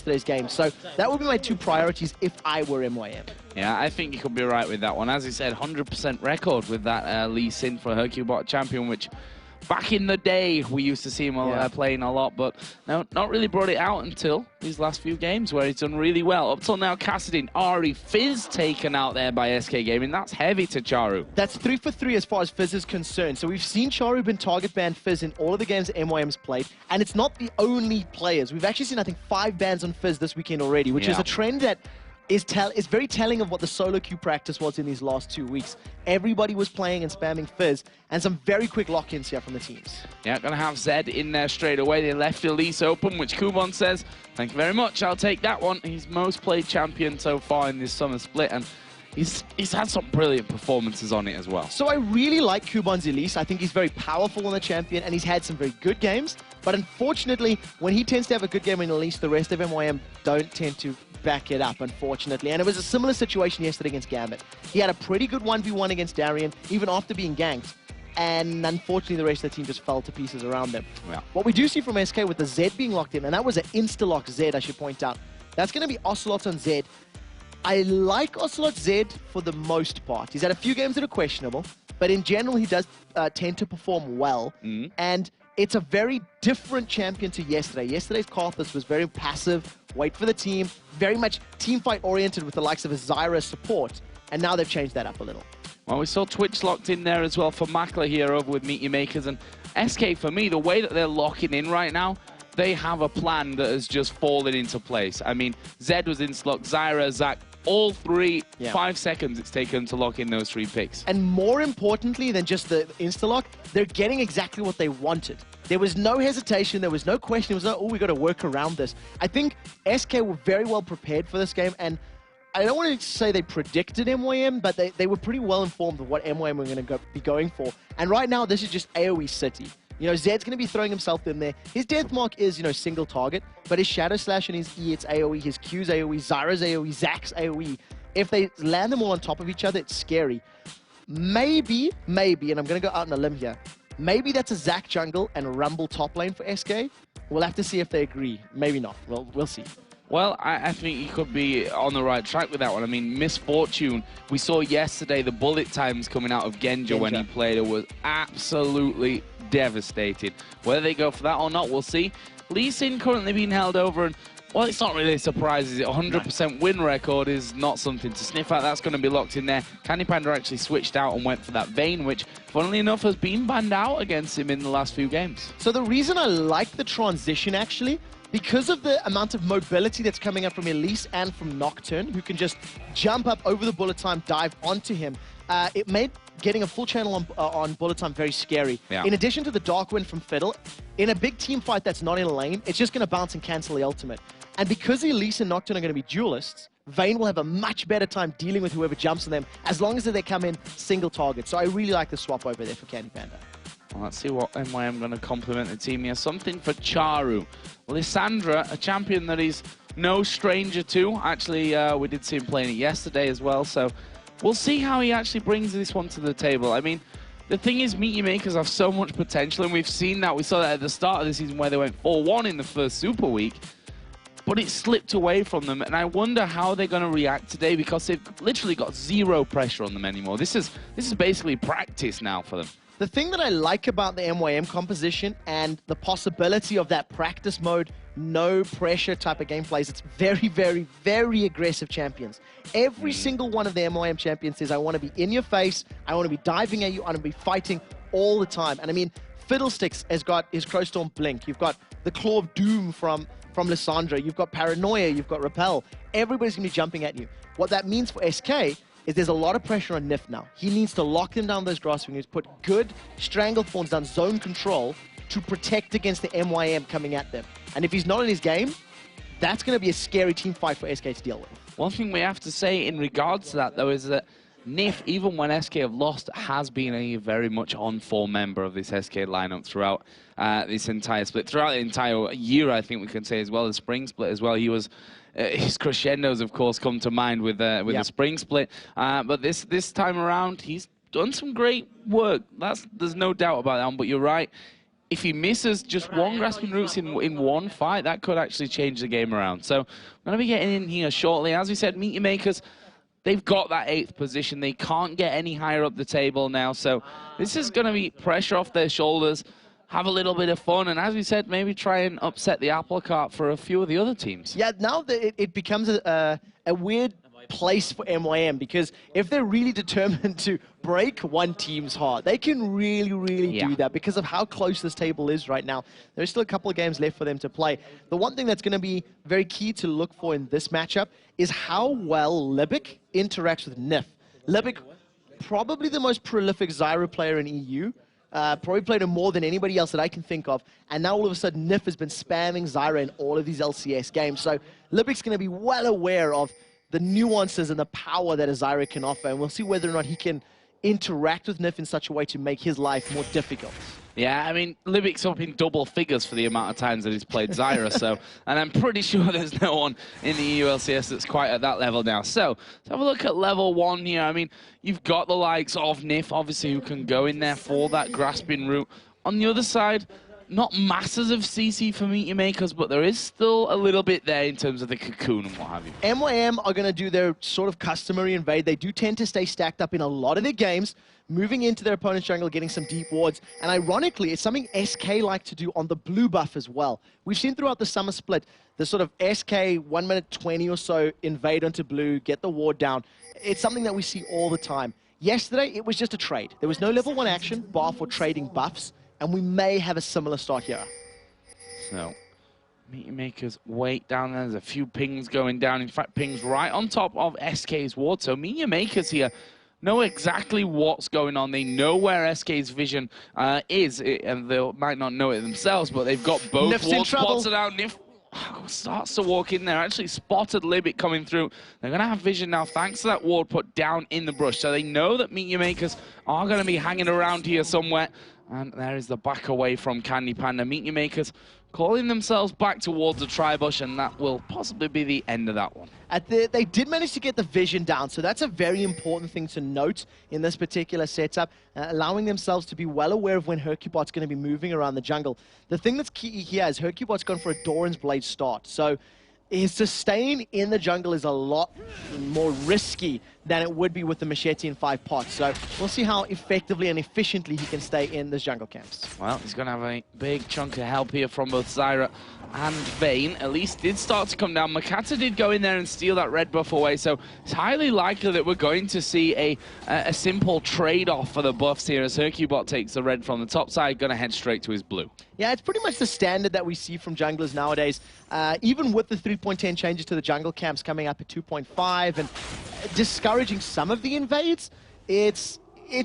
yesterday's game. So that would be my 2 priorities if I were MYM. Yeah, I think you could be right with that one. As you said, 100% record with that Lee Sin for Hercubot champion, which back in the day we used to see him playing a lot, but no, not really brought it out until these last few games where he's done really well. Up till now, Kassadin, Ari, Fizz taken out there by SK Gaming. That's heavy to Charu. That's 3 for 3 as far as Fizz is concerned. So we've seen Charu been target banned Fizz in all of the games that MYM's played, and it's not the only players. We've actually seen, I think, 5 bans on Fizz this weekend already, which is a trend that is very telling of what the solo queue practice was in these last 2 weeks. Everybody was playing and spamming Fizz, and some very quick lock-ins here from the teams. Yeah, going to have Zed in there straight away. They left Elise open, which Kubon says, thank you very much, I'll take that one. He's most played champion so far in this summer split, and he's had some brilliant performances on it as well. So I really like Kubon's Elise. I think he's very powerful on the champion, and he's had some very good games. But unfortunately, when he tends to have a good game in Elise, the rest of MYM don't tend to back it up, unfortunately. And it was a similar situation yesterday against Gambit. He had a pretty good 1v1 against Darien, even after being ganked. And unfortunately, the rest of the team just fell to pieces around them. Yeah. What we do see from SK with the Zed being locked in, and that was an insta-lock Zed, I should point out. That's going to be Ocelot on Zed. I like Ocelot Zed for the most part. He's had a few games that are questionable, but in general, he does tend to perform well. And it's a very different champion to yesterday. Yesterday's Karthus was very passive, wait for the team, very much team fight oriented with the likes of a Zyra support, and now they've changed that up a little. Well, we saw Twitch locked in there as well for Makler here over with Meet Your Makers, and SK, for me, the way that they're locking in right now, they have a plan that has just fallen into place. I mean, Zed was in slot, Zyra, Zach, all 3, 5 seconds it's taken to lock in those 3 picks. And more importantly than just the insta-lock, they're getting exactly what they wanted. There was no hesitation, there was no question, it was no, oh, we got to work around this. I think SK were very well prepared for this game, and I don't want to say they predicted MYM, but they were pretty well informed of what MYM were going to be going for. And right now, this is just AoE City. You know, Zed's going to be throwing himself in there. His death mark is, you know, single target, but his Shadow Slash and his E, it's AoE, his Q's AoE, Zyra's AoE, Zach's AoE. If they land them all on top of each other, it's scary. Maybe, and I'm going to go out on a limb here, maybe that's a Zach jungle and a Rumble top lane for SK. We'll have to see if they agree. Maybe not. We'll see. Well, I think he could be on the right track with that one. I mean, Misfortune, we saw yesterday the bullet times coming out of Genja when he played. It was absolutely devastated. Whether they go for that or not, we'll see. Lee Sin currently being held over, and well, it's not really a surprise, is it? 100% win record is not something to sniff at. That's going to be locked in there. Candy Panda actually switched out and went for that Vayne, which, funnily enough, has been banned out against him in the last few games. So the reason I like the transition, actually, because of the amount of mobility that's coming up from Elise and from Nocturne, who can just jump up over the bullet time, dive onto him, it made getting a full channel on bullet time very scary. In addition to the Dark Wind from Fiddle, in a big team fight that's not in a lane, it's just going to bounce and cancel the ultimate. And because Elise and Nocturne are going to be duelists, Vayne will have a much better time dealing with whoever jumps on them, as long as they come in single target. So I really like the swap over there for Candy Panda. Well, let's see what MYM going to complement the team here. Something for Charu. Lissandra, a champion that he's no stranger to. Actually, we did see him playing it yesterday as well, so we'll see how he actually brings this one to the table. I mean, the thing is, Meet Your Makers have so much potential, and we've seen that. We saw that at the start of the season where they went 4-1 in the first Super Week, but it slipped away from them, and I wonder how they're going to react today, because they've literally got zero pressure on them anymore. This is basically practice now for them. The thing that I like about the MYM composition and the possibility of that practice mode, no pressure type of gameplay is it's very, very, very aggressive champions. Every single one of the MYM champions says, I want to be in your face, I want to be diving at you, I want to be fighting all the time. And I mean, Fiddlesticks has got his Crowstorm Blink, you've got the Claw of Doom from Lissandra, you've got Paranoia, you've got Repel. Everybody's going to be jumping at you. What that means for SK is there's a lot of pressure on Nif now. He needs to lock them down those grass fingers, put good Stranglethorns down zone control to protect against the MYM coming at them. And if he's not in his game, that's going to be a scary team fight for SK to deal with. One thing we have to say in regards to that, though, is that Nif, even when SK have lost, has been a very much on-form member of this SK lineup throughout this entire split. Throughout the entire year, I think we can say, as well as spring split as well. He was... his crescendos, of course, come to mind with the spring split. But this time around, he's done some great work. There's no doubt about that one, but you're right. if he misses just one grasping roots in one fight, that could actually change the game around. So I'm going to be getting in here shortly. As we said, Meteor Makers, they've got that 8th position. They can't get any higher up the table now. So this is going to be pressure off their shoulders, have a little bit of fun, and as we said, maybe try and upset the apple cart for a few of the other teams. Yeah, now that it becomes a weird place for MYM, because if they're really determined to break one team's heart, they can really do that because of how close this table is right now. There's still a couple of games left for them to play. The one thing that's going to be very key to look for in this matchup is how well Libic interacts with Nif. Libic, probably the most prolific Zyra player in EU, probably played him more than anybody else that I can think of, and now all of a sudden Nif has been spamming Zyra in all of these LCS games. So Libic's going to be well aware of the nuances and the power that a Zyra can offer, and we'll see whether or not he can interact with Nif in such a way to make his life more difficult. Yeah, I mean, Libic's up in double figures for the amount of times that he's played Zyra, so, and I'm pretty sure there's no one in the EU LCS that's quite at that level now. So, let's have a look at level 1 here. I mean, you've got the likes of Nif, obviously, who can go in there for that grasping route. On the other side, not masses of CC for Meteor Makers, but there is still a little bit there in terms of the cocoon and what have you. MYM are going to do their sort of customary invade. They do tend to stay stacked up in a lot of their games, moving into their opponent's jungle, getting some deep wards. And ironically, it's something SK like to do on the blue buff as well. We've seen throughout the summer split, the sort of SK 1 minute 20 or so invade onto blue, get the ward down. It's something that we see all the time. Yesterday, it was just a trade. There was no level 1 action, bar for trading buffs. And we may have a similar start here. So, Meteor Makers wait down there. There's a few pings going down. In fact, pings right on top of SK's ward. So Meteor Makers here know exactly what's going on. They know where SK's vision is. And they might not know it themselves, but they've got both Nif's wards spotted out. Nif starts to walk in there. Actually spotted Libic coming through. They're going to have vision now thanks to that ward put down in the brush. So they know that Meteor Makers are going to be hanging around here somewhere. And there is the back away from Candy Panda. Meteor Makers calling themselves back towards the tri-bush, and that will possibly be the end of that one. They did manage to get the vision down, so that's a very important thing to note in this particular setup, allowing themselves to be well aware of when Hercubot's going to be moving around the jungle. The thing that's key here is Hercubot's gone for a Doran's Blade start, so his sustain in the jungle is a lot more risky than it would be with the machete in 5 pots. So we'll see how effectively and efficiently he can stay in those jungle camps. Well, he's going to have a big chunk of help here from both Zyra and Vayne. Elise did start to come down. Makata did go in there and steal that red buff away, so it's highly likely that we're going to see a simple trade-off for the buffs here as Hercubot takes the red from the top side, going to head straight to his blue. Yeah, it's pretty much the standard that we see from junglers nowadays. Even with the 3.10 changes to the jungle camps coming up at 2.5 and discouraging some of the invades, it's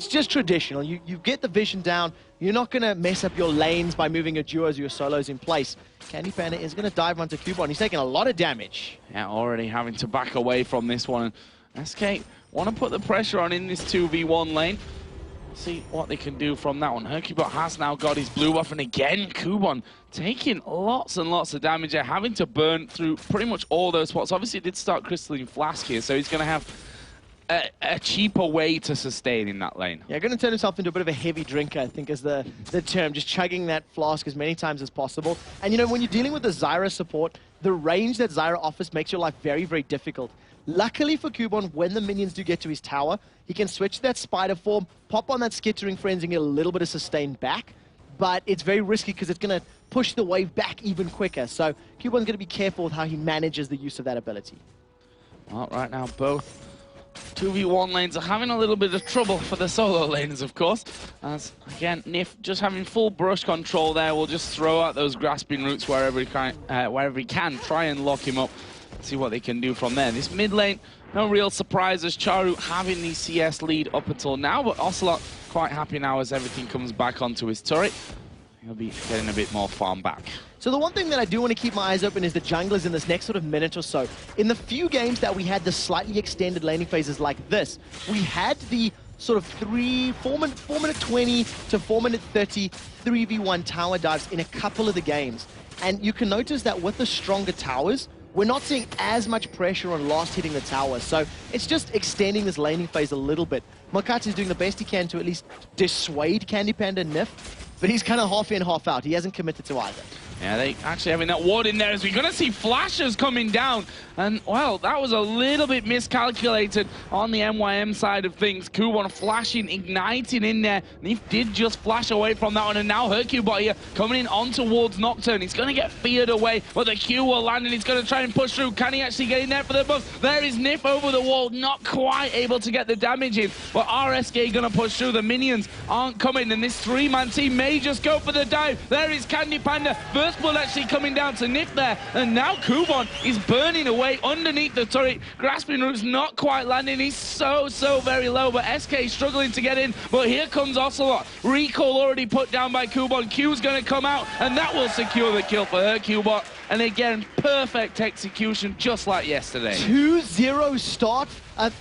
just traditional. You get the vision down. You're not going to mess up your lanes by moving your duos or your solos in place. Candy Panda is going to dive onto Cubon. He's taking a lot of damage. Yeah, already having to back away from this one. SK want to put the pressure on in this 2v1 lane. See what they can do from that one. Hercubot has now got his blue buff, and again, Cubon taking lots and lots of damage there, having to burn through pretty much all those spots. Obviously, it did start Crystalline Flask here, so he's going to have a cheaper way to sustain in that lane. Yeah, going to turn himself into a bit of a heavy drinker, I think is the term, just chugging that flask as many times as possible. And you know, when you're dealing with the Zyra support, the range that Zyra offers makes your life very, very difficult. Luckily for Cubon, when the minions do get to his tower, he can switch to that spider form, pop on that skittering frenzy and get a little bit of sustain back. But it's very risky because it's going to push the wave back even quicker. So Cubon's going to be careful with how he manages the use of that ability. Well, right now, both 2v1 lanes are having a little bit of trouble for the solo lanes, of course. As, again, Nif just having full brush control there. We'll just throw out those grasping roots wherever he can, try and lock him up, see what they can do from there. This mid lane, no real surprises. Charu having the CS lead up until now, but Ocelot quite happy now as everything comes back onto his turret. He'll be getting a bit more farm back. So the one thing that I do want to keep my eyes open is the junglers in this next sort of minute or so. In the few games that we had the slightly extended laning phases like this, we had the sort of 4 minute 20 to 4 minute 30 3v1 tower dives in a couple of the games. And you can notice that with the stronger towers, we're not seeing as much pressure on last hitting the tower. So it's just extending this laning phase a little bit. Makata is doing the best he can to at least dissuade Candy Panda and Nif but he's kind of half in, half out. He hasn't committed to either. Yeah, they actually having that ward in there as we're going to see flashes coming down. And, well, that was a little bit miscalculated on the MYM side of things. Kubon flashing, igniting in there. Nif did just flash away from that one. And now Hercubot here coming in on towards Nocturne. He's going to get feared away, but the Q will land and he's going to try and push through. Can he actually get in there for the buff? There is Nif over the wall, not quite able to get the damage in. But RSK going to push through. The minions aren't coming, and this three-man team may just go for the dive. There is Candy Panda. First blood actually coming down to Nif there, and now Kubon is burning away underneath the turret. Grasping Roots not quite landing. He's so very low, but SK struggling to get in. But here comes Ocelot. Recall already put down by Kubon. Q's going to come out, and that will secure the kill for Hercubot. And again, perfect execution, just like yesterday. 2-0 start.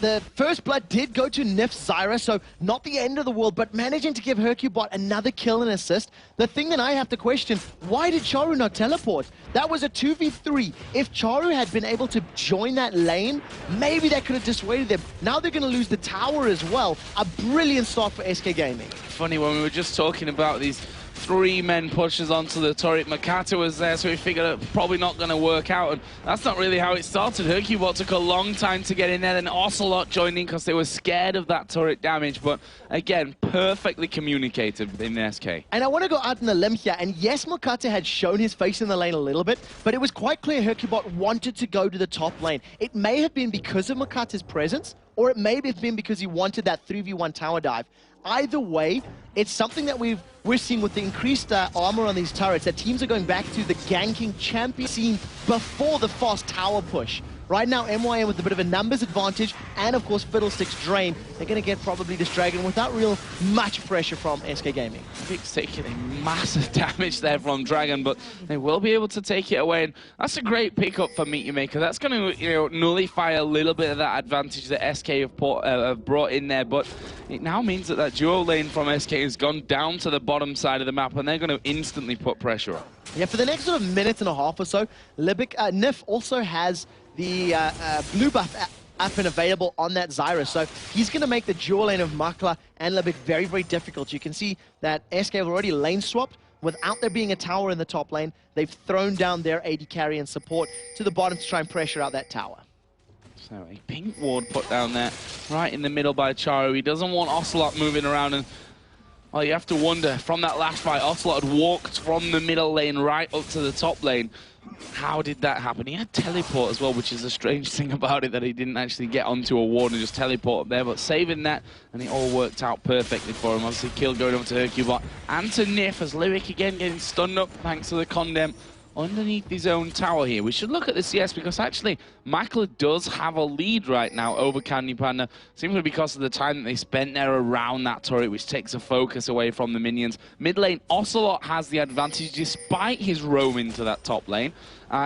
The first blood did go to Nif Zyra, so not the end of the world, but managing to give Hercubot another kill and assist. The thing that I have to question, why did Charu not teleport? That was a 2v3. If Charu had been able to join that lane, maybe that could have dissuaded them. Now they're going to lose the tower as well. A brilliant start for SK Gaming. Funny, when we were just talking about these three-men pushes onto the turret, Makata was there, so we figured it probably not going to work out, and that's not really how it started. Hercubot took a long time to get in there, then Ocelot joined in because they were scared of that turret damage, but again, perfectly communicated within the SK. And I want to go out on a limb here, and yes, Makata had shown his face in the lane a little bit, but it was quite clear Hercubot wanted to go to the top lane. It may have been because of Makata's presence, or it may have been because he wanted that 3v1 tower dive. Either way, it's something that we're seeing with the increased armor on these turrets, that teams are going back to the ganking champion scene before the fast tower push. Right now, MYM with a bit of a numbers advantage, and of course, Fiddlesticks Drain. They're going to get probably this Dragon without real much pressure from SK Gaming. Vic's taking a massive damage there from Dragon, but they will be able to take it away. And that's a great pickup for Meet Your Maker. That's going to, nullify a little bit of that advantage that SK have brought in there. But it now means that that duo lane from SK has gone down to the bottom side of the map, and they're going to instantly put pressure on. Yeah, for the next sort of minute and a half or so, Nif also has the blue buff up and available on that Zyra, so he's going to make the dual lane of Makla and Libic very difficult. You can see that SK have already lane swapped. Without there being a tower in the top lane, they've thrown down their AD carry and support to the bottom to try and pressure out that tower. So a pink ward put down there, right in the middle by Charu. He doesn't want Ocelot moving around, and well, you have to wonder, from that last fight, Ocelot had walked from the middle lane right up to the top lane. How did that happen? He had teleport as well, which is a strange thing about it, that he didn't actually get onto a ward and just teleport up there, but saving that, and it all worked out perfectly for him. Obviously, kill going over to Hercubot and to Nif, as Lyric again getting stunned up thanks to the condemn underneath his own tower here. We should look at the CS because actually Makla does have a lead right now over Candy Panda, simply because of the time that they spent there around that turret, which takes a focus away from the minions. Mid lane, Ocelot has the advantage despite his roam into that top lane.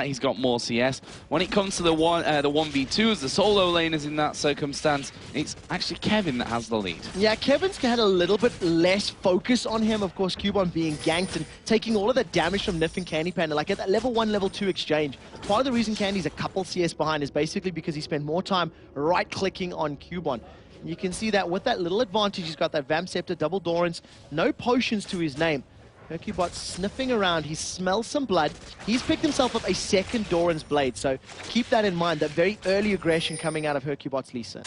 He's got more CS. When it comes to the 1v2s, the solo laners in that circumstance, it's actually Kevin that has the lead. Yeah, Kevin's had a little bit less focus on him. Of course, Kubon being ganked and taking all of the damage from Nif and Candy Panda. Like at that level 1, level 2 exchange, part of the reason Candy's a couple CS behind is basically because he spent more time right-clicking on Kubon. You can see that with that little advantage, he's got that Vamp Scepter, double Dorans, no potions to his name. Hercubot sniffing around, he smells some blood. He's picked himself up a second Doran's Blade, so keep that in mind, that very early aggression coming out of Hercubot's Lisa.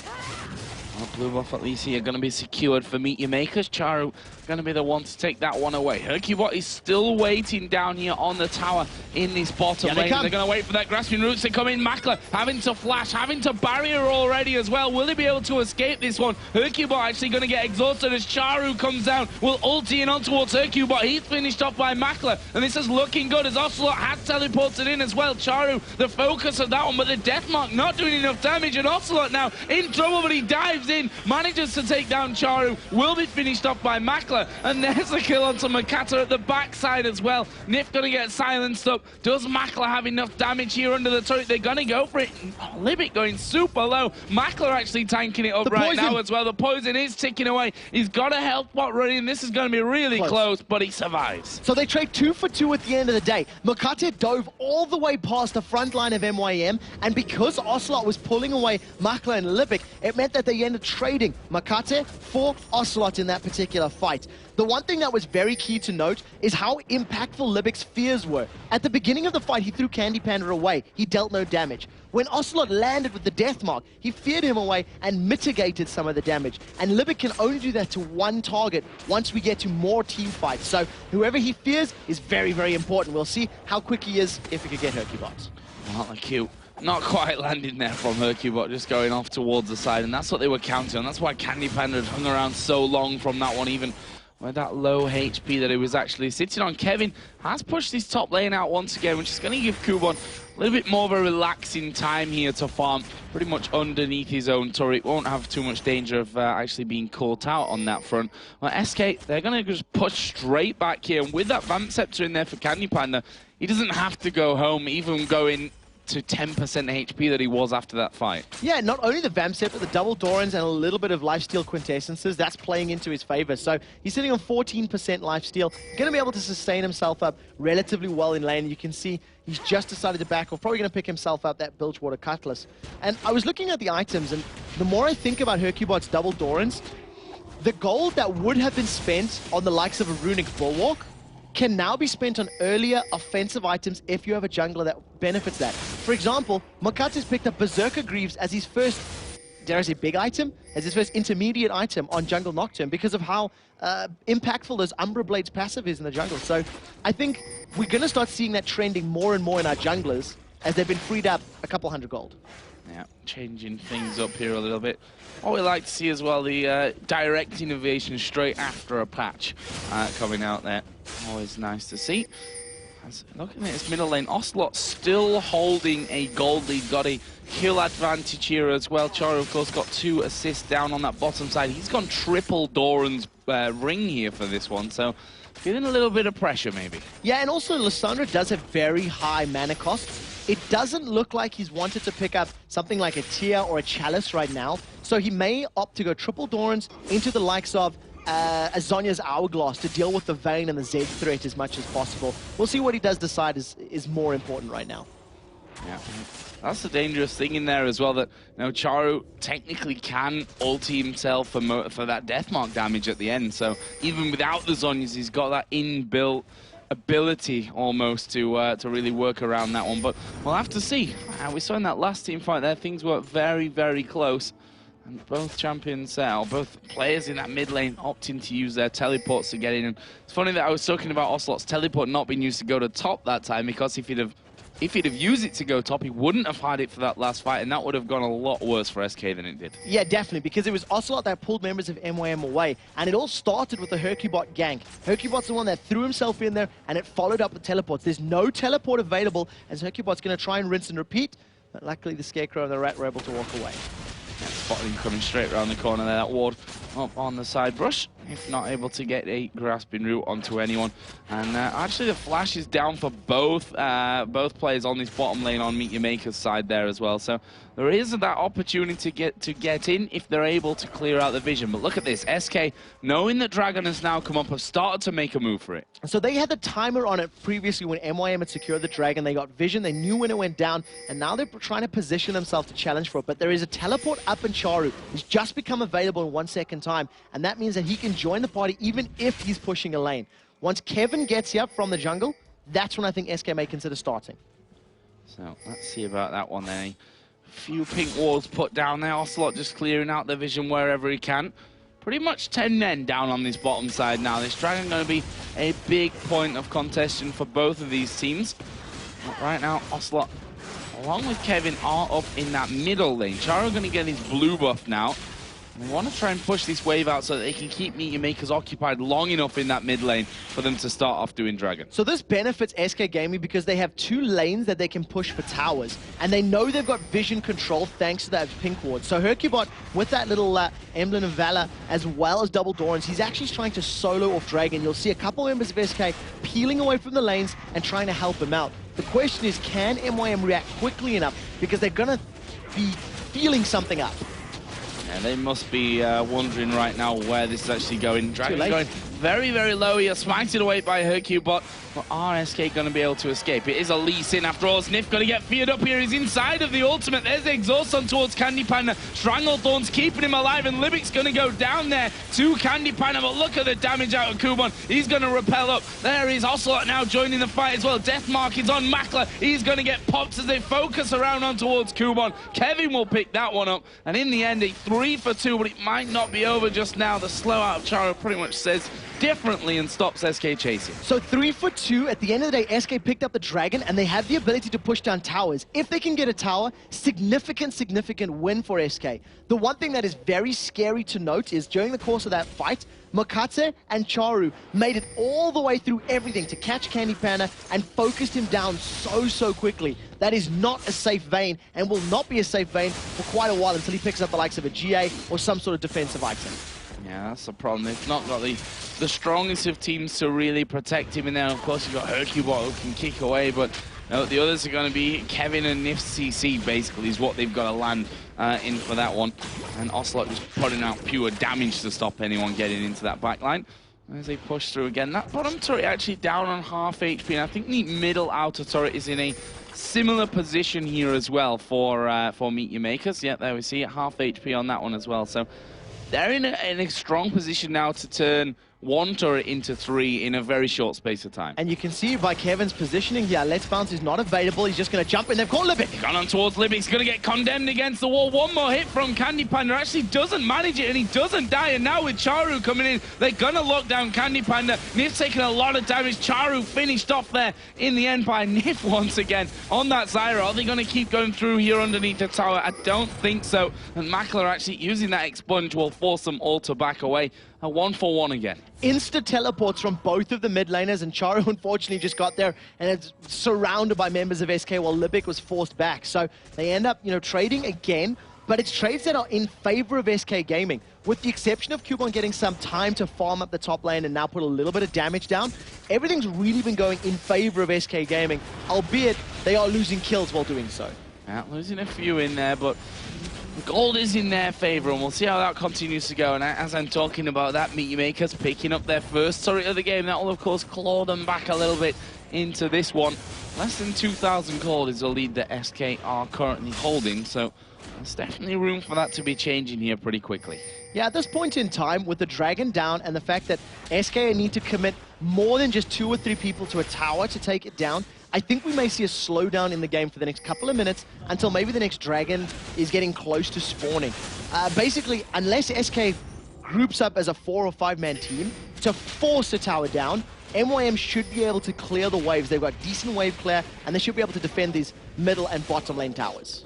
Well, blue buff at least here going to be secured for Meet Your Makers. Charu going to be the one to take that one away. Hercubot is still waiting down here on the tower in this bottom lane. They're going to wait for that Grasping Roots to come in. Makla having to flash, having to barrier already as well. Will he be able to escape this one? Hercubot actually going to get exhausted as Charu comes down. Will ulti in on towards Hercubot. He's finished off by Makla, and this is looking good as Ocelot had teleported in as well. Charu, the focus of that one, but the Deathmark not doing enough damage, and Ocelot now in trouble, but he dives in, manages to take down Charu, will be finished off by Makla, and there's the kill onto Makata at the backside as well. Nif gonna get silenced up. Does Makla have enough damage here under the turret? They're gonna go for it. Oh, Libic going super low. Makla actually tanking it up right now as well. The poison is ticking away. He's got a health bot running. This is gonna be really close, but he survives. So they trade 2 for 2 at the end of the day. Makata dove all the way past the front line of MYM, and because Ocelot was pulling away Makla and Libic, it meant that they ended of trading Makate for Ocelot in that particular fight. The one thing that was very key to note is how impactful Libic's fears were. At the beginning of the fight, he threw Candy Panda away. He dealt no damage. When Ocelot landed with the death mark, he feared him away and mitigated some of the damage. And Libic can only do that to one target once we get to more team fights. So whoever he fears is very, very important. We'll see how quick he is if we could get Hercubot. Well, cute. Not quite landing there from Hercubot, just going off towards the side, and that's what they were counting on. That's why Candy Panda had hung around so long from that one, even with that low HP that he was actually sitting on. Kevin has pushed his top lane out once again, which is going to give Kubon a little bit more of a relaxing time here to farm pretty much underneath his own turret. Won't have too much danger of actually being caught out on that front. Well, SK, they're going to just push straight back here, and with that Vamp Scepter in there for Candy Panda, he doesn't have to go home, even going to 10% HP that he was after that fight. Yeah, not only the Vamp Scepter, but the double Dorans and a little bit of lifesteal quintessences, that's playing into his favor. So he's sitting on 14% lifesteal, going to be able to sustain himself up relatively well in lane. You can see he's just decided to back off, probably going to pick himself up that Bilgewater Cutlass. And I was looking at the items, and the more I think about Hercubot's double Dorans, the gold that would have been spent on the likes of a Runic Bulwark can now be spent on earlier offensive items if you have a jungler that benefits that. For example, Makate's picked up Berserker Greaves as his first, dare I say, big item, as his first intermediate item on Jungle Nocturne because of how impactful those Umbra Blades passive is in the jungle. So I think we're going to start seeing that trending more and more in our junglers as they've been freed up a couple hundred gold. Yeah, changing things up here a little bit. What we like to see as well, the direct innovation straight after a patch coming out there. Always nice to see. Looking at his middle lane, Ocelot still holding a gold lead, got a kill advantage here as well. Charo, of course, got 2 assists down on that bottom side. He's gone triple Doran's ring here for this one, so feeling a little bit of pressure maybe. Yeah, and also Lissandra does have very high mana costs. It doesn't look like he's wanted to pick up something like a Tia or a Chalice right now, so he may opt to go triple Dorans into the likes of Azonia's Hourglass to deal with the Vayne and the Zed threat as much as possible. We'll see what he does decide is more important right now. Yeah, that's the dangerous thing in there as well, that Charo technically can ulti himself for that Deathmark damage at the end, so even without the Zonias, he's got that inbuilt ability almost to really work around that one. But we'll have to see. We saw in that last team fight there, things were very, very close. And both champions, or both players in that mid lane opting to use their teleports to get in. And it's funny that I was talking about Ocelot's teleport not being used to go to top that time, because if he'd have used it to go top, he wouldn't have had it for that last fight, and that would have gone a lot worse for SK than it did. Yeah, definitely, because it was Ocelot that pulled members of MYM away, and it all started with the Hercubot gank. Hercubot's the one that threw himself in there, and it followed up with teleports. There's no teleport available, as Hercubot's going to try and rinse and repeat, but luckily the Scarecrow and the Rat were able to walk away. Yeah, spotting coming straight around the corner there. That ward up on the side brush, if not able to get a grasping root onto anyone. And actually the flash is down for both players on this bottom lane on Meet Your Maker's side there as well. So there is that opportunity to get in if they're able to clear out the vision. But look at this, SK, knowing that Dragon has now come up, have started to make a move for it. So they had the timer on it previously when MYM had secured the Dragon. They got vision, they knew when it went down, and now they're trying to position themselves to challenge for it. But there is a teleport up in Charu, who's just become available in 1 second time, and that means that he can join the party even if he's pushing a lane. Once Kevin gets here from the jungle, that's when I think SK may consider starting. So let's see about that one then. A few pink walls put down there. Ocelot just clearing out the vision wherever he can. Pretty much 10 men down on this bottom side now. This Dragon going to be a big point of contention for both of these teams. But right now, Ocelot, along with Kevin, are up in that middle lane. Charo going to get his blue buff now. And they want to try and push this wave out so that they can keep Meet Your Makers occupied long enough in that mid lane for them to start off doing Dragon. So this benefits SK Gaming because they have 2 lanes that they can push for towers. And they know they've got vision control thanks to that pink ward. So Hercubot, with that little Emblem of Valor, as well as double Dorans, he's actually trying to solo off Dragon. You'll see a couple members of SK peeling away from the lanes and trying to help him out. The question is, can MYM react quickly enough? Because they're going to be feeling something up. Yeah, they must be wondering right now where this is actually going. Dragon's going very, very low here, smited away by Hercubot. But are SK going to be able to escape? It is a Lee Sin after all. Sniff going to get feared up here. He's inside of the ultimate. There's the exhaust on towards Candy Panda. Stranglethorn's keeping him alive, and Libic's going to go down there to Candy Panda. But look at the damage out of Kubon. He's going to repel up. There is Ocelot now joining the fight as well. Deathmark is on Makler. He's going to get popped as they focus around on towards Kubon. Kevin will pick that one up. And in the end, a 3 for 2, but it might not be over just now. The slow out of Charo pretty much says differently and stops SK chasing. So 3 for 2. At the end of the day, SK picked up the Dragon, and they have the ability to push down towers. If they can get a tower, significant win for SK. The one thing that is very scary to note is during the course of that fight, Mokate and Charu made it all the way through everything to catch Candy Panda and focused him down so quickly. That is not a safe vein, and will not be a safe vein for quite a while until he picks up the likes of a GA or some sort of defensive item. Yeah, that's the problem. They've not got the strongest of teams to really protect him in there. Of course, you've got Hercubot who can kick away, but the others are going to be Kevin and Nif CC, basically, is what they've got to land in for that one. And Ocelot just putting out pure damage to stop anyone getting into that backline. As they push through again, that bottom turret actually down on half HP, and I think the middle outer turret is in a similar position here as well for Meet Your Makers. Yeah, there we see it, half HP on that one as well. So they're in a strong position now to turn one turret into 3 in a very short space of time. And you can see by Kevin's positioning here, Let's Bounce is not available. He's just going to jump in. They've caught Libic. Gone on towards Libic. He's going to get condemned against the wall. One more hit from Candy Panda. Actually doesn't manage it, and he doesn't die. And now with Charu coming in, they're going to lock down Candy Panda. Nif's taking a lot of damage. Charu finished off there in the end by Nif once again on that Zyra. Are they going to keep going through here underneath the tower? I don't think so. And Makler actually using that expunge will force them all to back away. A 1-for-1 again. Insta teleports from both of the mid laners, and Charu unfortunately just got there and it's surrounded by members of SK while Libic was forced back. So they end up, trading again, but it's trades that are in favor of SK Gaming. With the exception of Kubon getting some time to farm up the top lane and now put a little bit of damage down, everything's really been going in favor of SK Gaming, albeit they are losing kills while doing so. Yeah, losing a few in there, but gold is in their favor, and we'll see how that continues to go. And as I'm talking about that, Meet Your Makers picking up their first turret of the game. That will, of course, claw them back a little bit into this one. Less than 2,000 gold is the lead that SK are currently holding, so there's definitely room for that to be changing here pretty quickly. Yeah, at this point in time, with the Dragon down and the fact that SK need to commit more than just 2 or 3 people to a tower to take it down, I think we may see a slowdown in the game for the next couple of minutes until maybe the next Dragon is getting close to spawning. Basically, unless SK groups up as a 4 or 5 man team to force a tower down, MYM should be able to clear the waves. They've got decent wave clear, and they should be able to defend these middle and bottom lane towers.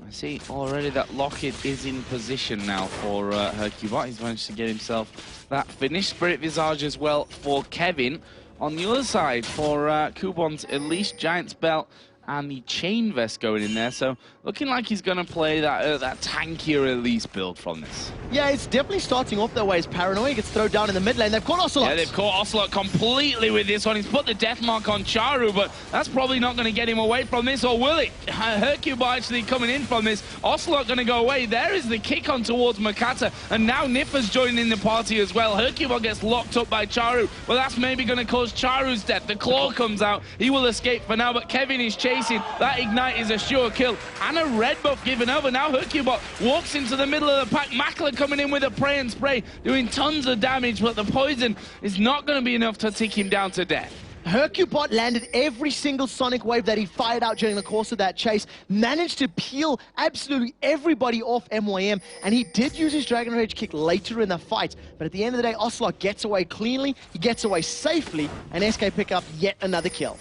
I see already that Lockett is in position now for Hercubot. He's managed to get himself that finish. Spirit Visage as well for Kevin. On the other side, for Kubon's Elise Giant's Belt and the Chain Vest going in there, so looking like he's going to play that tankier Elise build from this. Yeah, it's definitely starting off that way as Paranoia gets thrown down in the mid lane. They've caught Ocelot. Yeah, they've caught Ocelot completely with this one. He's put the death mark on Charu, but that's probably not going to get him away from this, or will it? Hercubot actually coming in from this. Ocelot going to go away. There is the kick on towards Makata, and now Niffa's joining in the party as well. Hercubot gets locked up by Charu, but that's maybe going to cause Charu's death. The claw comes out. He will escape for now, but Kevin is chasing. That ignite is a sure kill, and a red buff given over. Now Hercubot walks into the middle of the pack. Makler coming in with a pray and spray, doing tons of damage, but the poison is not going to be enough to take him down to death. Hercubot landed every single sonic wave that he fired out during the course of that chase, managed to peel absolutely everybody off MYM, and he did use his Dragon Rage kick later in the fight, but at the end of the day, Ocelot gets away cleanly, he gets away safely, and SK pick up yet another kill.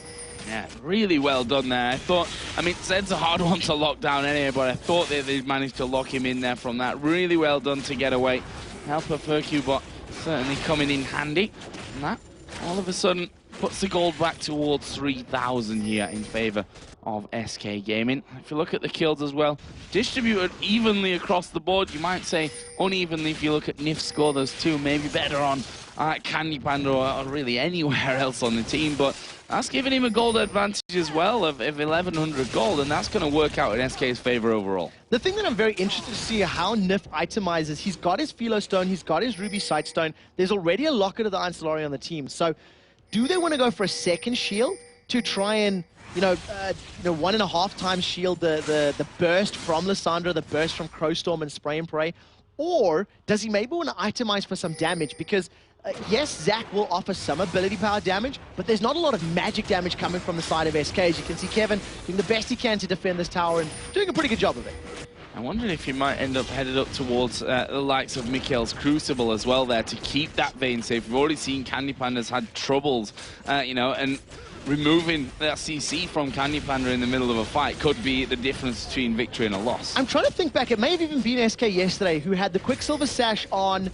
Yeah, really well done there. I mean, Zed's a hard one to lock down anyway, but I thought they'd managed to lock him in there from that. Really well done to get away. Help of Hercubot certainly coming in handy. And that, all of a sudden, puts the gold back towards 3,000 here in favor of SK Gaming. If you look at the kills as well, distributed evenly across the board. You might say unevenly if you look at Nif's score. Those 2 maybe better on Candy Panda or really anywhere else on the team, but that's giving him a gold advantage as well of 1,100 gold, and that's going to work out in SK's favor overall. The thing that I'm very interested to see how Nif itemizes, he's got his Philo Stone, he's got his Ruby Sightstone, there's already a Locket of the Iron Solari on the team, so Do they want to go for a second shield to try and, 1.5 times shield the burst from Lissandra, the burst from Crowstorm and Spray and Pray? Or does he maybe want to itemize for some damage? Because yes, Zach will offer some ability power damage, but there's not a lot of magic damage coming from the side of SK. As you can see, Kevin doing the best he can to defend this tower and doing a pretty good job of it. I wondered if he might end up headed up towards the likes of Mikhail's Crucible as well there to keep that Vayne safe. We've already seen Candy Panda's had troubles, and removing that CC from Candy Panda in the middle of a fight could be the difference between victory and a loss. I'm trying to think back. It may have even been SK yesterday who had the Quicksilver Sash on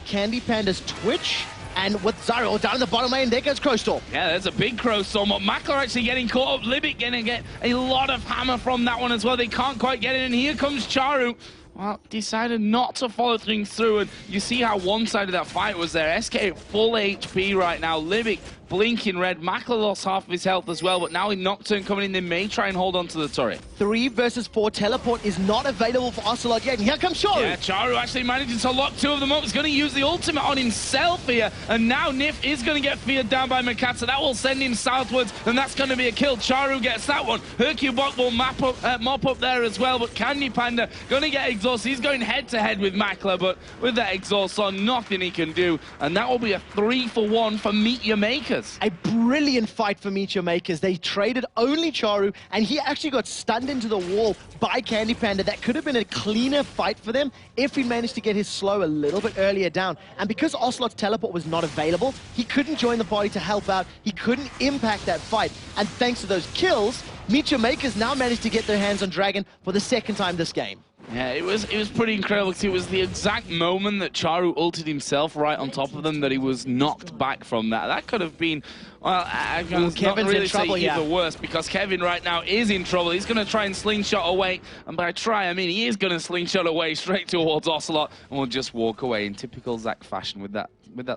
Candy Panda's Twitch. And with Zyro down in the bottom lane, there goes Crowstorm. Yeah, there's a big Crowstorm. Makler actually getting caught up. Libic gonna get a lot of hammer from that one as well. They can't quite get it, and here comes Charu. Well, decided not to follow things through, and you see how one side of that fight was there. SK full HP right now. Libic blinking red. Makler lost half of his health as well, but now in Nocturne coming in, they may try and hold on to the turret. 3 versus 4 teleport is not available for Ocelot yet, and here comes Charu. Yeah, Charu actually managing to lock 2 of them up. He's going to use the ultimate on himself here, and now Nif is going to get feared down by Makata. That will send him southwards, and that's going to be a kill. Charu gets that one. Hercubot will mop up there as well, but Candy Panda going to get exhausted. He's going head-to-head with Makler, but with that exhaust on, nothing he can do, and that will be a 3-for-1 for Meet Your Makers. A brilliant fight for Meet Your Makers. They traded only Charu, and he actually got stunned into the wall by Candy Panda. That could have been a cleaner fight for them if he managed to get his slow a little bit earlier down. And because Ocelot's teleport was not available, he couldn't join the party to help out. He couldn't impact that fight. And thanks to those kills, Meet Your Makers now managed to get their hands on Dragon for the second time this game. Yeah, it was pretty incredible because it was the exact moment that Charu ulted himself right on top of them that he was knocked back from that. That could have been, well, I can't really in trouble, say either worse, because Kevin right now is in trouble. He's going to try and slingshot away, and by try, I mean he is going to slingshot away straight towards Ocelot, and will just walk away in typical Zach fashion with that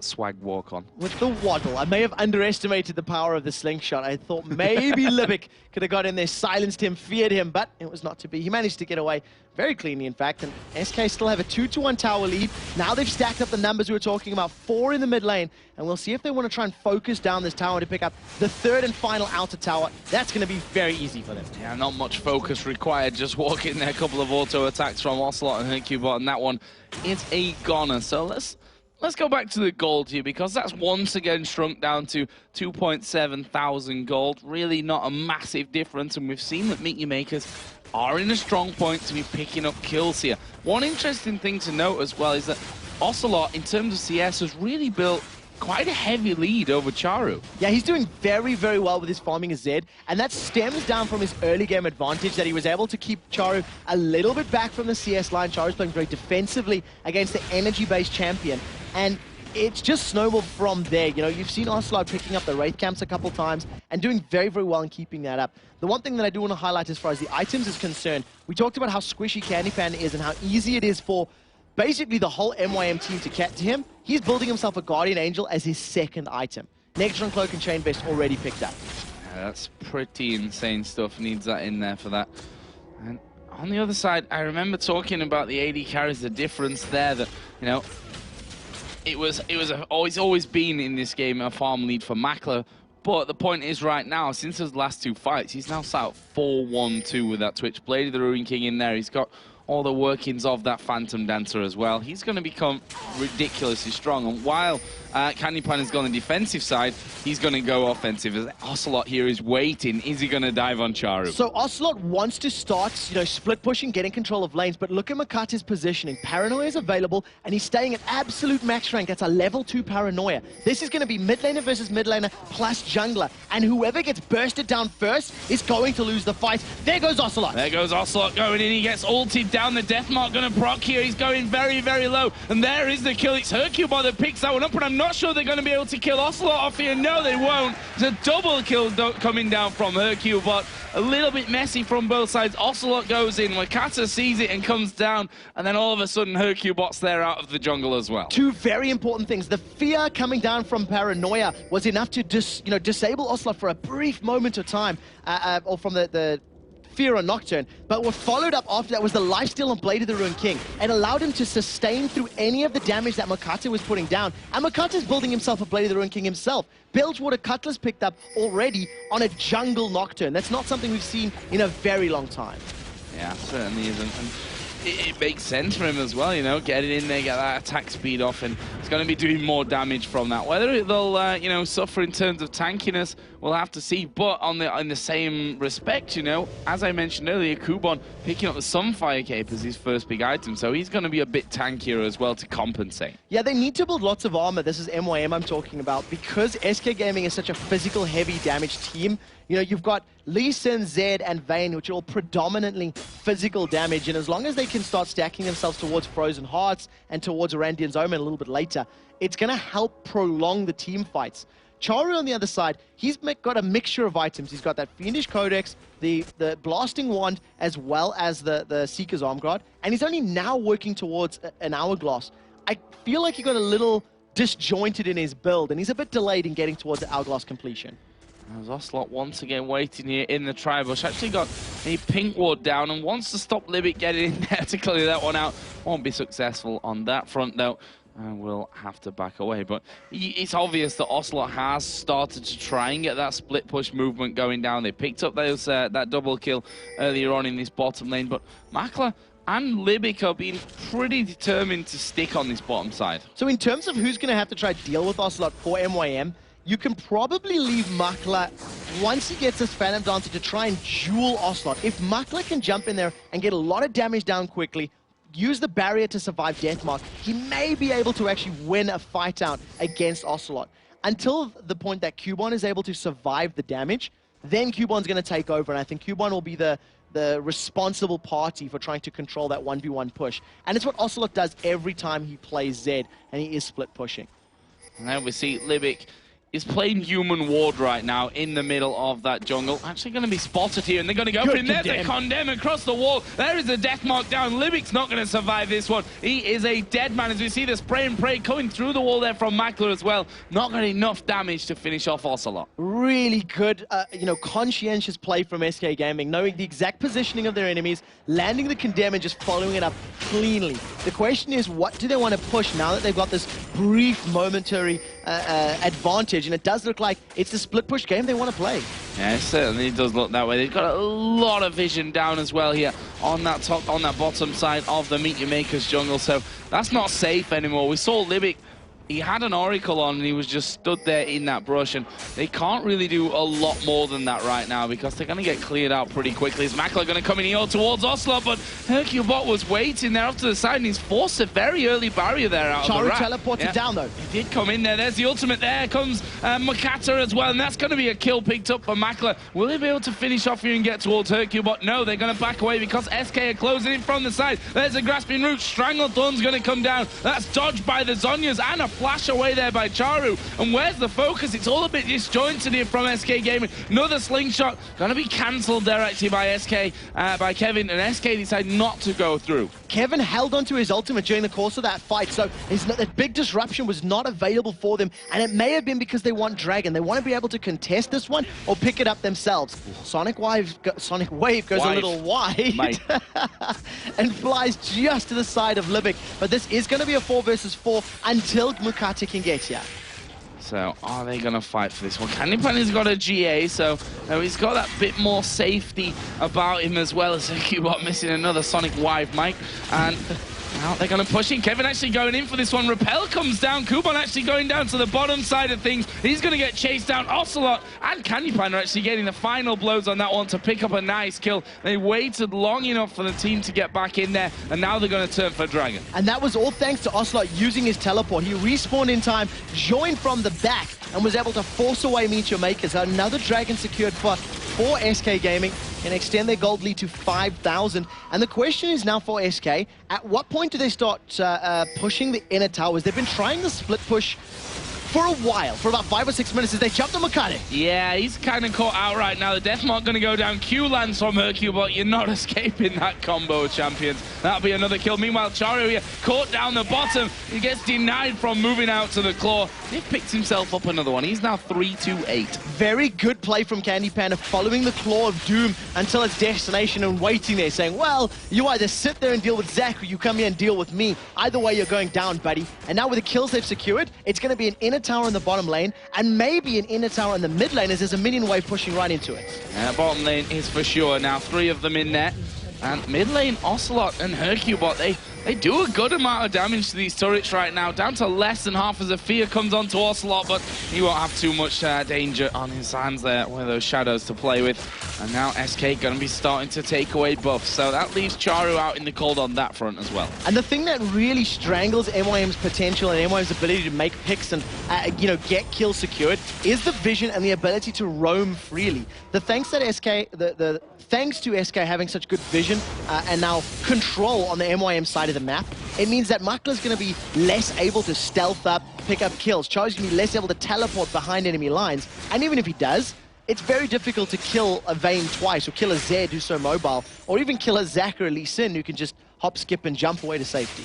swag walk on. With the waddle, I may have underestimated the power of the slingshot. I thought maybe Libic could have got in there, silenced him, feared him, but it was not to be. He managed to get away very cleanly, in fact, and SK still have a 2-to-1 tower lead. Now they've stacked up the numbers we were talking about, 4 in the mid lane, and we'll see if they want to try and focus down this tower to pick up the 3rd and final outer tower. That's going to be very easy for them. Yeah, not much focus required. Just walk in there, a couple of auto attacks from Ocelot and Hercubot, and that one is a goner. So let's go back to the gold here, because that's once again shrunk down to 2.7 thousand gold. Really not a massive difference, and we've seen that Meet Your Makers are in a strong point to be picking up kills here. One interesting thing to note as well is that Ocelot, in terms of CS, has really built quite a heavy lead over Charu. Yeah, he's doing very, very well with his farming as Zed, and that stems down from his early game advantage that he was able to keep Charu a little bit back from the CS line. Charu's playing very defensively against the energy-based champion, and it's just snowballed from there. You know, you've seen Ocelot picking up the Wraith camps a couple times and doing very, very well in keeping that up. The one thing that I do want to highlight as far as the items is concerned, we talked about how squishy Candy Panda is and how easy it is for basically the whole MYM team to get to him. He's building himself a Guardian Angel as his 2nd item. Negatron Cloak and Chain Vest already picked up. Yeah, that's pretty insane stuff. Needs that in there for that. And on the other side, I remember talking about the AD carries, the difference there that, you know, it was always been in this game a farm lead for Makler. But the point is right now, since his last 2 fights, he's now sat 4-1-2 with that Twitch Blade of the Ruin King in there. He's got all the workings of that Phantom Dancer as well. He's going to become ridiculously strong. And while Candy Panda's gone on the defensive side, he's going to go offensive. As Ocelot here is waiting. Is he going to dive on Charu? So Ocelot wants to start, split pushing, getting control of lanes, but look at Makata's positioning. Paranoia is available, and he's staying at absolute max rank. That's a level 2 Paranoia. This is going to be mid laner versus mid laner plus jungler, and whoever gets bursted down first is going to lose the fight. There goes Ocelot. There goes Ocelot going in. He gets ulted down. The Deathmark going to proc here. He's going very, very low, and there is the kill. It's Hercubot that picks that one up, but I'm not sure they're going to be able to kill Ocelot off here. No, they won't. There's a double kill coming down from Hercubot. A little bit messy from both sides. Ocelot goes in. Makata sees it and comes down, and then all of a sudden Hercubot's there out of the jungle as well. 2 very important things. The fear coming down from Paranoia was enough to disable Ocelot for a brief moment of time, or from the Fear on Nocturne, but what followed up after that was the lifesteal on Blade of the Ruined King. It allowed him to sustain through any of the damage that Mokata was putting down. And Mokata's building himself a Blade of the Ruined King himself. Bilgewater Cutlass picked up already on a jungle Nocturne. That's not something we've seen in a very long time. Yeah, certainly isn't. And it makes sense for him as well, you know, get it in there, get that attack speed off, and it's going to be doing more damage from that. Whether they'll, you know, suffer in terms of tankiness, we'll have to see. But in the same respect, you know, as I mentioned earlier, Kubon picking up the Sunfire Cape as his first big item, so he's going to be a bit tankier as well to compensate. Yeah, they need to build lots of armor. This is MYM I'm talking about. Because SK Gaming is such a physical, heavy damage team, you know, you've got Lee Sin, Zed, and Vayne, which are all predominantly physical damage, and as long as they can start stacking themselves towards Frozen Hearts and towards Arandian's Omen a little bit later, it's going to help prolong the team fights. Charu on the other side, he's got a mixture of items. He's got that Fiendish Codex, the Blasting Wand, as well as the Seeker's Arm Guard, and he's only now working towards an Hourglass. I feel like he got a little disjointed in his build, and he's a bit delayed in getting towards the Hourglass completion. As Ocelot once again waiting here in the Tribush. Actually got a pink ward down and wants to stop Libic getting in there to clear that one out. Won't be successful on that front though. And will have to back away. But it's obvious that Ocelot has started to try and get that split push movement going down. They picked up those that double kill earlier on in this bottom lane. But Makler and Libic are being pretty determined to stick on this bottom side. So in terms of who's going to have to try to deal with Ocelot for MYM, you can probably leave Makler, once he gets his Phantom Dancer, to try and duel Ocelot. If Makler can jump in there and get a lot of damage down quickly, use the barrier to survive Deathmark, he may be able to actually win a fight out against Ocelot. Until the point that Cubon is able to survive the damage, then Cubon's going to take over, and I think Cubon will be the responsible party for trying to control that 1v1 push. And it's what Ocelot does every time he plays Zed, and he is split pushing. And then we see Libic is playing human ward right now in the middle of that jungle. Actually going to be spotted here, and they're going to go for him. There's a condemn across the wall. There is a death mark down. Libic's not going to survive this one. He is a dead man, as we see the spray and pray coming through the wall there from Makler as well. Not got enough damage to finish off Ocelot. Really good, you know, conscientious play from SK Gaming, knowing the exact positioning of their enemies, landing the condemn and just following it up cleanly. The question is, what do they want to push now that they've got this brief momentary advantage? And it does look like it's the split push game they want to play. Yeah, it certainly does look that way. They've got a lot of vision down as well here on that top, on that bottom side of the Meet Your Makers jungle. So that's not safe anymore. We saw Libic. He had an Oracle on and he was just stood there in that brush, and they can't really do a lot more than that right now because they're going to get cleared out pretty quickly. Is Makler going to come in here towards Ocelot, but Herculebot was waiting there off to the side and he's forced a very early barrier there out Charu of the rack. teleported down though. He did come in there. There's the ultimate. There comes Mokata as well, and that's going to be a kill picked up for Makler. Will he be able to finish off here and get towards Herculebot? No, they're going to back away because SK are closing in from the side. There's a grasping root. Stranglethorn's going to come down. That's dodged by the Zhonya's and a flash away there by Charu. And where's the focus? It's all a bit disjointed here from SK Gaming. Another slingshot going to be cancelled there actually by SK, by Kevin, and SK decide not to go through. Kevin held onto his ultimate during the course of that fight, so that big disruption was not available for them, and it may have been because they want Dragon. They want to be able to contest this one or pick it up themselves. Sonic Wave goes a little wide and flies just to the side of Libic, but this is going to be a 4 versus 4 until Mokata can get here. So, are they going to fight for this one? Candypan's got a GA, so he's got that bit more safety about him as well as Herculebot missing another Sonic Wave, Mike. And now they're going to push in. Kevin actually going in for this one. Repel comes down. Kubon actually going down to the bottom side of things. He's going to get chased down. Ocelot and Candypan are actually getting the final blows on that one to pick up a nice kill. They waited long enough for the team to get back in there, and now they're going to turn for Dragon. And that was all thanks to Ocelot using his teleport. He respawned in time, joined from the back, and was able to force away Meet Your Makers. Another Dragon secured for SK Gaming and extend their gold lead to 5,000. And the question is now for SK, at what point do they start pushing the inner towers? They've been trying the split push for a while, for about 5 or 6 minutes as they jumped on Mokata. Yeah, he's kind of caught out right now. The Deathmark going to go down. Q lands from Herculebot. You're not escaping that combo, champions. That'll be another kill. Meanwhile, Charu here caught down the bottom. He gets denied from moving out to the claw. Nick picked himself up another one. He's now 3-2-8. Very good play from Candy Panda, following the claw of doom until its destination and waiting there, saying, well, you either sit there and deal with Zach, or you come here and deal with me. Either way, you're going down, buddy. And now with the kills they've secured, it's going to be an inner tower in the bottom lane, and maybe an inner tower in the mid lane, as there's a minion wave pushing right into it. Bottom lane is for sure now. 3 of them in there. And mid lane, Ocelot and Hercubot, they do a good amount of damage to these turrets right now, down to less than half as Afia comes onto Ocelot, but he won't have too much danger on his hands there, one of those shadows to play with. And now SK going to be starting to take away buffs, so that leaves Charu out in the cold on that front as well. And the thing that really strangles MYM's potential and MYM's ability to make picks and get kills secured is the vision and the ability to roam freely. Thanks to SK having such good vision and now control on the MYM side of the map, it means that Makla's going to be less able to stealth up, pick up kills. Charu's going to be less able to teleport behind enemy lines, and even if he does, it's very difficult to kill a Vayne twice, or kill a Zed who's so mobile, or even kill a Zac or a Lee Sin who can just hop, skip, and jump away to safety.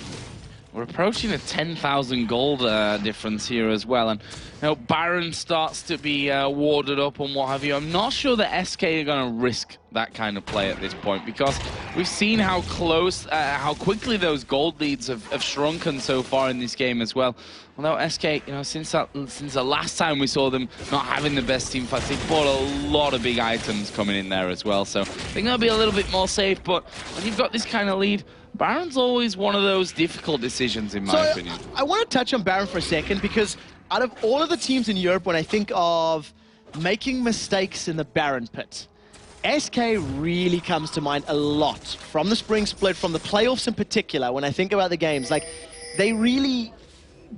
We're approaching a 10,000 gold difference here as well, and Baron starts to be warded up and what have you. I'm not sure that SK are going to risk that kind of play at this point, because we've seen how close, how quickly those gold leads have shrunken so far in this game as well. Although SK, since the last time we saw them not having the best team fights, they've bought a lot of big items coming in there as well, so they're going to be a little bit more safe. But when you've got this kind of lead, Baron's always one of those difficult decisions, in my opinion. I want to touch on Baron for a second, because out of all of the teams in Europe, when I think of making mistakes in the Baron pit, SK really comes to mind a lot. From the spring split, from the playoffs in particular, when I think about the games, like, they really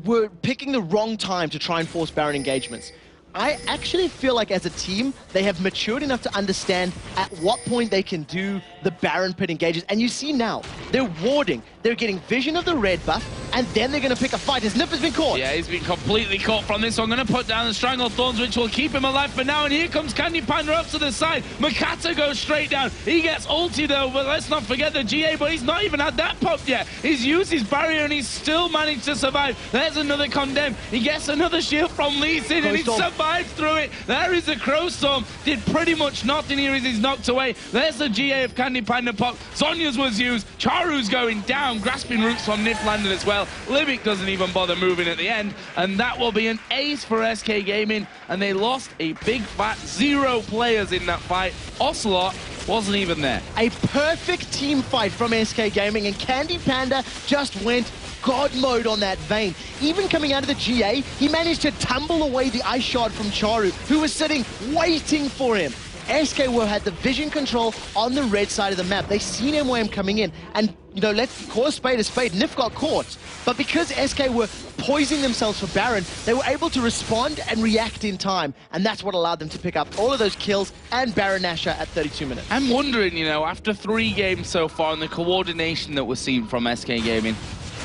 were picking the wrong time to try and force Baron engagements. I actually feel like as a team, they have matured enough to understand at what point they can do the Baron pit engages. And you see now, they're warding. They're getting vision of the red buff, and then they're going to pick a fight. His Nip has been caught. Yeah, he's been completely caught from this. So I'm going to put down the Strangled Thorns, which will keep him alive for now. And here comes Candy Panda up to the side. Makata goes straight down. He gets ulti though, but let's not forget the GA, but he's not even had that popped yet. He's used his barrier and he's still managed to survive. There's another Condemn. He gets another shield from Lee Sin, and he survives through it. There is a Crow Storm. Did pretty much nothing here as he's knocked away. There's the GA of Candy Panda pop. Zonya's was used. Charu's going down. Grasping roots from Nif landed as well. Livic doesn't even bother moving at the end. And that will be an ace for SK Gaming. And they lost a big fat 0 players in that fight. Ocelot wasn't even there. A perfect team fight from SK Gaming, and Candy Panda just went God mode on that Vayne. Even coming out of the GA, he managed to tumble away the ice shard from Charu, who was sitting waiting for him. SK had the vision control on the red side of the map. They seen MYM coming in, and let's call a spade a spade. Nif got caught, but because SK were poising themselves for Baron, they were able to respond and react in time, and that's what allowed them to pick up all of those kills and Baron Nashor at 32 minutes. I'm wondering, after 3 games so far and the coordination that we're seeing from SK Gaming,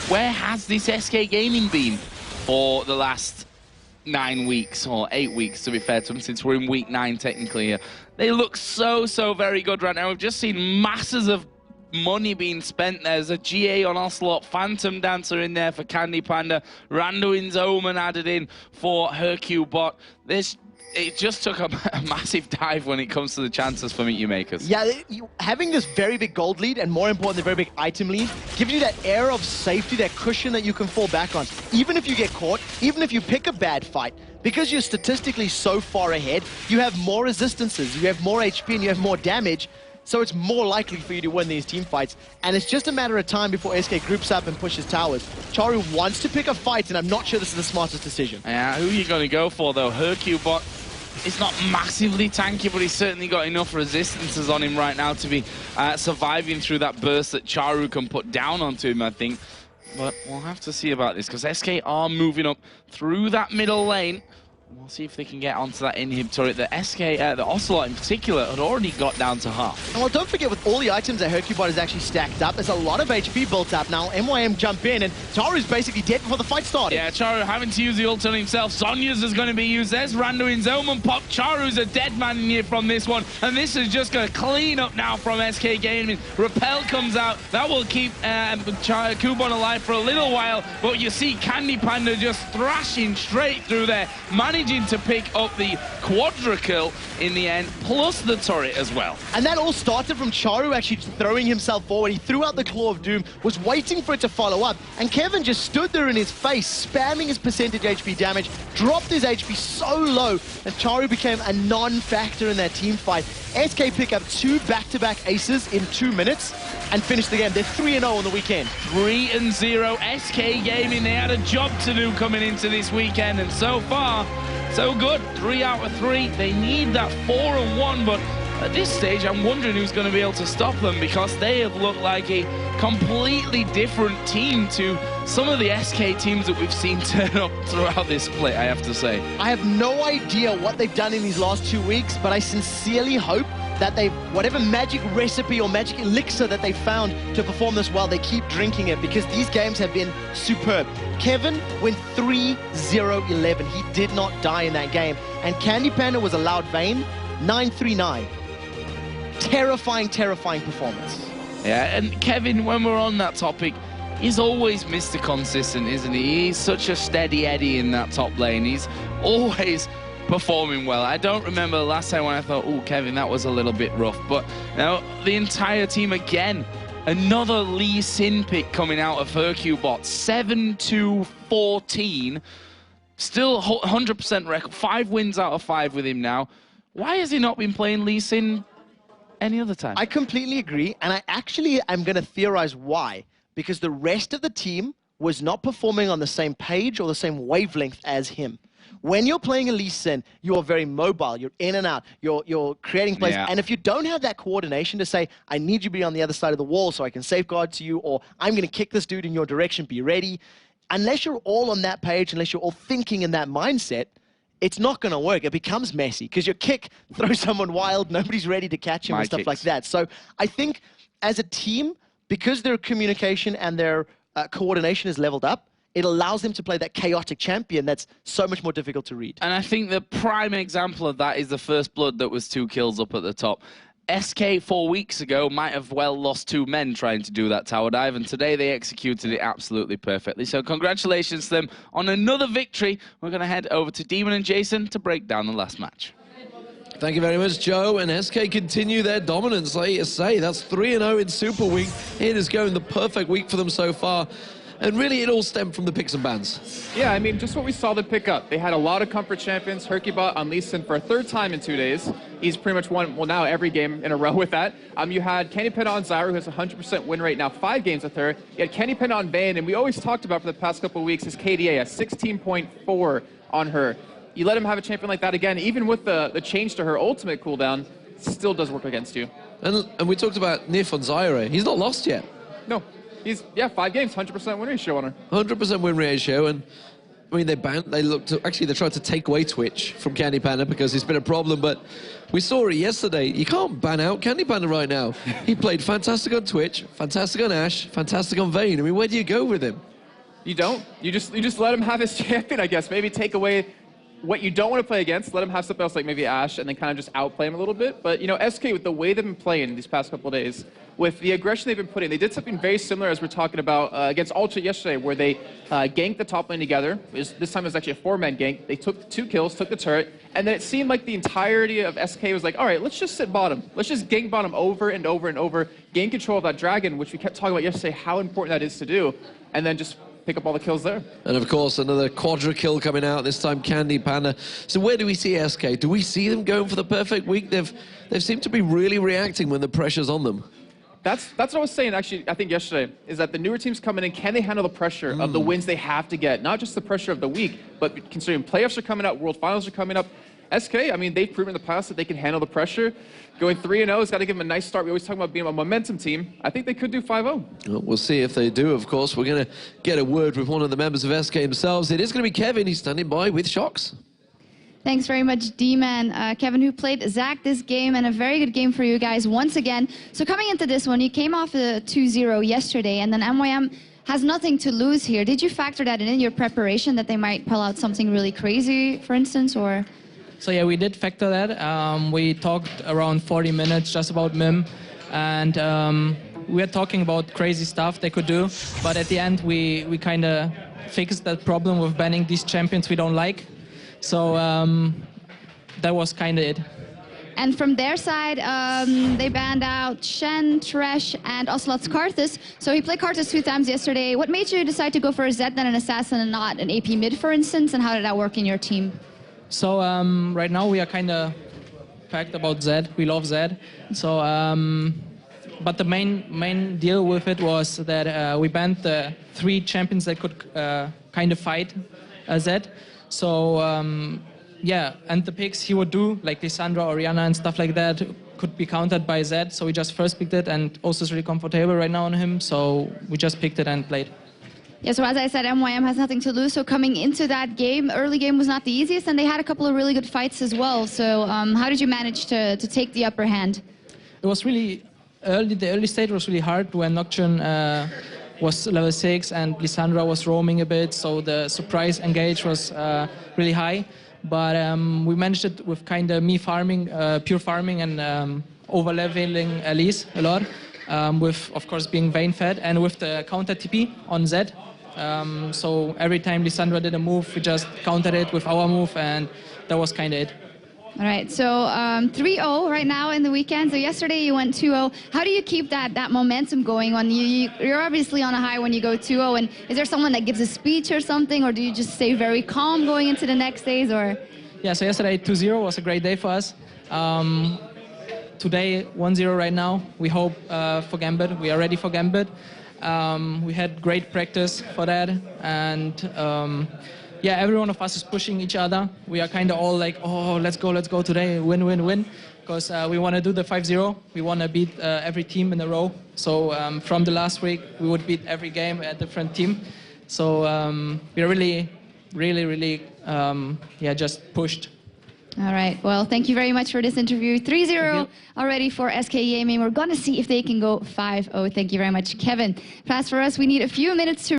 where has this SK Gaming been for the last 9 weeks, or 8 weeks to be fair to them, since we're in week 9 technically here? They look so very good right now. We've just seen masses of money being spent. There's a GA on Ocelot, Phantom Dancer in there for Candy Panda, Randuin's Omen added in for Hercubot. It just took a massive dive when it comes to the chances for Meet You Makers. Yeah, having this very big gold lead, and more important, the very big item lead, gives you that air of safety, that cushion that you can fall back on. Even if you get caught, even if you pick a bad fight, because you're statistically so far ahead, you have more resistances, you have more HP, and you have more damage, so it's more likely for you to win these team fights. And it's just a matter of time before SK groups up and pushes towers. Charu wants to pick a fight, and I'm not sure this is the smartest decision. Yeah, who are you going to go for, though? Hercubot is not massively tanky, but he's certainly got enough resistances on him right now to be surviving through that burst that Charu can put down onto him, I think. But we'll have to see about this, because SK are moving up through that middle lane. We'll see if they can get onto that inhib turret. The the Ocelot in particular, had already got down to half. Well, don't forget, with all the items that Hercubot has actually stacked up, there's a lot of HP built up now. MYM jump in, and Charu's basically dead before the fight started. Yeah, Charu having to use the ult on himself. Sonya's is going to be used. There's Randuin's omen pop. Charu's a dead man in here from this one, and this is just going to clean up now from SK Gaming. Repel comes out. That will keep Kubon alive for a little while, but you see Candy Panda just thrashing straight through there, managing to pick up the quadra kill in the end, plus the turret as well. And that all started from Charu actually throwing himself forward. He threw out the Claw of Doom, was waiting for it to follow up, and Kevin just stood there in his face, spamming his percentage HP damage, dropped his HP so low, and Charu became a non-factor in that team fight. SK pick up 2 back-to-back aces in 2 minutes and finish the game. They're 3-0 on the weekend. 3-0. SK Gaming, they had a job to do coming into this weekend, and so far, so good. 3 out of 3. They need that 4-1, but at this stage, I'm wondering who's going to be able to stop them, because they have looked like a completely different team to some of the SK teams that we've seen turn up throughout this split, I have to say. I have no idea what they've done in these last 2 weeks, but I sincerely hope that they, whatever magic recipe or magic elixir that they found to perform this well, they keep drinking it, because these games have been superb. Kevin went 3-0-11. He did not die in that game. And Candy Panda was allowed Vayne 9-3-9. Terrifying, terrifying performance. Yeah, and Kevin, when we're on that topic, he's always Mr. Consistent, isn't he? He's such a steady Eddie in that top lane. He's always performing well. I don't remember the last time when I thought, oh, Kevin, that was a little bit rough. But now the entire team again, another Lee Sin pick coming out of Hercubot, 7-2-14. Still 100% record, 5 wins out of 5 with him now. Why has he not been playing Lee Sin any other time? I completely agree, and I actually am going to theorize why. Because the rest of the team was not performing on the same page or the same wavelength as him. When you're playing a Lee Sin, you're very mobile, you're in and out, you're creating plays, and if you don't have that coordination to say, I need you to be on the other side of the wall so I can safeguard to you, or I'm going to kick this dude in your direction, be ready. Unless you're all on that page, unless you're all thinking in that mindset, it's not going to work. It becomes messy, because your kick throws someone wild, nobody's ready to catch him and stuff like that. So I think as a team, because their communication and their coordination is leveled up, it allows them to play that chaotic champion that's so much more difficult to read. And I think the prime example of that is the First Blood that was 2 kills up at the top. SK 4 weeks ago might have well lost 2 men trying to do that tower dive, and today they executed it absolutely perfectly. So congratulations to them on another victory. We're going to head over to Demon and Jason to break down the last match. Thank you very much, Joe. And SK continue their dominance, like you say. That's 3-0 in Super Week. It is going the perfect week for them so far. And really, it all stemmed from the picks and bans. Yeah, I mean, just what we saw them pick up. They had a lot of comfort champions. Hercubot on Lee Sin for a 3rd time in 2 days. He's pretty much won, well, now every game in a row with that. You had Candy Panda on Zyro, who has a 100% win rate now, 5 games with her. You had Candy Panda on Vayne, and we always talked about for the past couple of weeks his KDA, a 16.4 on her. You let him have a champion like that again, even with the change to her ultimate cooldown, still does work against you. And we talked about Nif on Zyro. He's not lost yet. No. He's, 5 games, 100% win ratio on her. 100% win ratio, and I mean, they tried to take away Twitch from Candy Panda because it's been a problem, but we saw it yesterday. You can't ban out Candy Panda right now. He played fantastic on Twitch, fantastic on Ashe, fantastic on Vayne. I mean, where do you go with him? You don't. You just let him have his champion, I guess. Maybe take away what you don't want to play against, let him have something else like maybe Ashe, and then kind of just outplay him a little bit. But, you know, SK, with the way they've been playing these past couple of days, with the aggression they've been putting, they did something very similar as we're talking about against Ultra yesterday, where they ganked the top lane together. This time it was actually a 4-man gank. They took 2 kills, took the turret, and then it seemed like the entirety of SK was like, all right, let's just sit bottom. Let's just gank bottom over and over and over, gain control of that dragon, which we kept talking about yesterday, how important that is to do, and then just pick up all the kills there. And of course, another quadra kill coming out, this time Candy Panda. So where do we see SK? Do we see them going for the perfect week? They've seemed to be really reacting when the pressure's on them. That's what I was saying, actually, I think yesterday, is that the newer teams coming in, can they handle the pressure of the wins they have to get? Not just the pressure of the week, but considering playoffs are coming up, World Finals are coming up. SK, I mean, they've proven in the past that they can handle the pressure. Going 3-0 has got to give them a nice start. We always talk about being a momentum team. I think they could do 5-0. Well, we'll see if they do, of course. We're going to get a word with one of the members of SK themselves. It is going to be Kevin. He's standing by with Shocks. Thanks very much, D-Man. Kevin, who played Zach this game, and a very good game for you guys once again. So coming into this one, you came off a 2-0 yesterday, and then MYM has nothing to lose here. Did you factor that in your preparation, that they might pull out something really crazy, for instance, or? So yeah, we did factor that. We talked around 40 minutes just about MYM, and we were talking about crazy stuff they could do, but at the end we kind of fixed that problem with banning these champions we don't like. So that was kind of it. And from their side, they banned out Shen, Thresh, and Ocelot's Karthus. So he played Karthus 2 times yesterday. What made you decide to go for a Zed, then an Assassin, and not an AP mid, for instance? And how did that work in your team? So right now we are kind of packed about Zed. We love Zed. So, but the main deal with it was that we banned the 3 champions that could kind of fight Zed. So yeah, and the picks he would do, like Lissandra, Orianna, and stuff like that, could be countered by Zed. So we just first picked it, and also is really comfortable right now on him. So we just picked it and played. Yeah, so as I said, MYM has nothing to lose. So coming into that game, early game was not the easiest, and they had a couple of really good fights as well. So how did you manage to take the upper hand? It was really early. The early stage was really hard when Nocturne was level 6 and Lissandra was roaming a bit, so the surprise engage was really high. But we managed it with kind of me farming, pure farming, and over-leveling Elise a lot, with, of course, being Vayne fed, and with the counter TP on Zed. So every time Lissandra did a move, we just countered it with our move, and that was kind of it. All right, so 3-0 right now in the weekend. So yesterday you went 2-0. How do you keep that momentum going when you're obviously on a high when you go 2-0? And is there someone that gives a speech or something, or do you just stay very calm going into the next days? Or? Yeah, so yesterday 2-0 was a great day for us. Today 1-0 right now. We hope for Gambit. We are ready for Gambit. We had great practice for that, and yeah, every one of us is pushing each other. We are kind of all like, oh, let's go today, win, win, win. Because we want to do the 5-0. We want to beat every team in a row. So from the last week, we would beat every game a different team. So we are really, yeah, just pushed. All right, well, thank you very much for this interview. 3-0 already for SK Gaming. We're going to see if they can go 5-0. Thank you very much, Kevin. Pass for us, we need a few minutes to